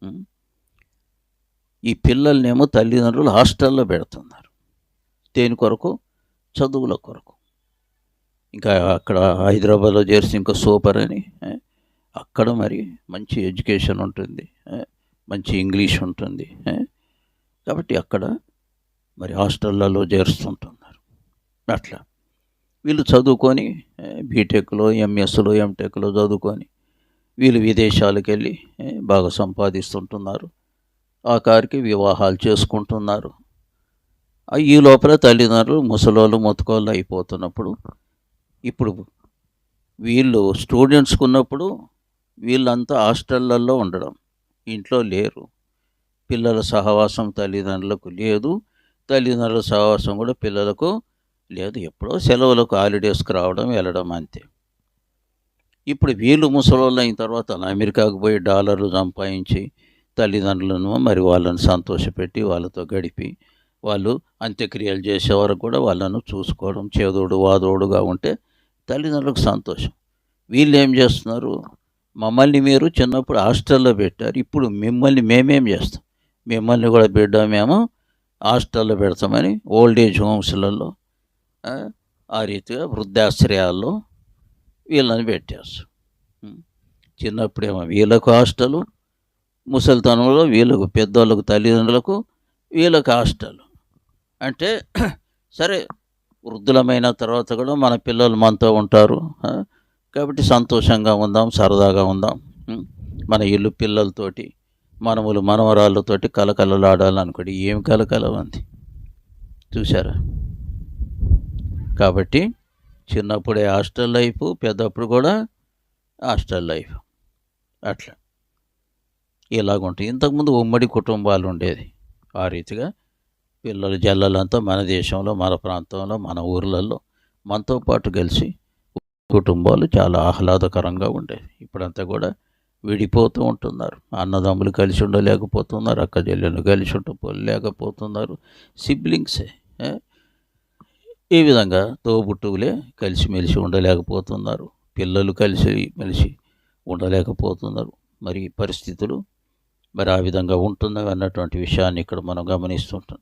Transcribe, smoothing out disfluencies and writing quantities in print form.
ఉం. ఈ పిల్లల్నేమో తల్లిదండ్రులు హాస్టల్లో పెడుతున్నారు. దేని కొరకు? చదువుల కొరకు. ఇంకా అక్కడ హైదరాబాద్లో చేరిసి ఇంకా సూపర్ అని అక్కడ మరి మంచి ఎడ్యుకేషన్ ఉంటుంది, మంచి ఇంగ్లీష్ ఉంటుంది. కాబట్టి అక్కడ మరి హాస్టళ్ళలో చేరుస్తుంటున్నారు. అట్లా వీళ్ళు చదువుకొని బీటెక్లో, ఎంఎస్లో, ఎంటెక్లో చదువుకొని వీళ్ళు విదేశాలకు వెళ్ళి బాగా సంపాదిస్తుంటున్నారు. ఆఖరికి వివాహాలు చేసుకుంటున్నారు. ఈ లోపల తల్లిదండ్రులు ముసలోళ్ళు మొత్తుకోళ్ళు అయిపోతున్నప్పుడు, ఇప్పుడు వీళ్ళు స్టూడెంట్స్కి ఉన్నప్పుడు వీళ్ళంతా హాస్టళ్ళల్లో ఉండడం, ఇంట్లో లేరు. పిల్లల సహవాసం తల్లిదండ్రులకు లేదు, తల్లిదండ్రుల సహవాసం కూడా పిల్లలకు లేదు. ఎప్పుడో సెలవులకు హాలిడేస్కి రావడం, వెళ్ళడం అంతే. ఇప్పుడు వీళ్ళు ముసలోళ్ళు అయిన తర్వాత అమెరికాకు పోయి డాలర్లు సంపాదించి తల్లిదండ్రులను మరి వాళ్ళని సంతోషపెట్టి వాళ్ళతో గడిపి వాళ్ళు అంత్యక్రియలు చేసే వరకు కూడా వాళ్ళను చూసుకోవడం, చేదోడు వాదోడుగా ఉంటే తల్లిదండ్రులకు సంతోషం. వీళ్ళు ఏం చేస్తున్నారు? మమ్మల్ని మీరు చిన్నప్పుడు హాస్టల్లో పెట్టారు, ఇప్పుడు మిమ్మల్ని మేమేం చేస్తాం? మిమ్మల్ని కూడా బిడ్డ మేము హాస్టల్లో పెడతామని ఓల్డ్ ఏజ్ హోమ్స్లలో, ఆ రీతిగా వృద్ధాశ్రయాల్లో వీళ్ళని పెట్టేస్తారు. చిన్నప్పుడేమో వీళ్ళకు హాస్టలు, ముసలితనంలో వీళ్ళకు పెద్దోళ్ళకు తల్లిదండ్రులకు వీళ్ళకు హాస్టల్. అంటే సరే, వృద్ధులమైన తర్వాత కూడా మన పిల్లలు మనతో ఉంటారు కాబట్టి సంతోషంగా ఉందాం, సరదాగా ఉందాం. మన ఇల్లు పిల్లలతోటి, మనములు మనవరాళ్ళతోటి కలకలలాడాలనుకోండి. ఏం కలకలవంది చూసారా? కాబట్టి చిన్నప్పుడే హాస్టల్ లైఫ్, పెద్దప్పుడు కూడా హాస్టల్ లైఫ్. అట్లా ఇలాగుంటాయి. ఇంతకుముందు ఉమ్మడి కుటుంబాలు ఉండేది. ఆ రీతిగా పిల్లలు జల్లలంతా మన దేశంలో, మన ప్రాంతంలో, మన ఊర్లలో మనతో పాటు కలిసి కుటుంబాలు చాలా ఆహ్లాదకరంగా ఉండేవి. ఇప్పుడంతా కూడా విడిపోతూ ఉంటున్నారు. అన్నదమ్ములు కలిసి ఉండలేకపోతున్నారు, అక్క చెల్లెలు కలిసి ఉండలేకపోతున్నారు, సిబ్లింగ్సే ఈ విధంగా తోబుట్టువులే కలిసిమెలిసి ఉండలేకపోతున్నారు, పిల్లలు కలిసిమెలిసి ఉండలేకపోతున్నారు. మరి పరిస్థితులు మరి ఆ విధంగా ఉంటున్నవి అన్నటువంటి విషయాన్ని ఇక్కడ మనం గమనిస్తుంటాం.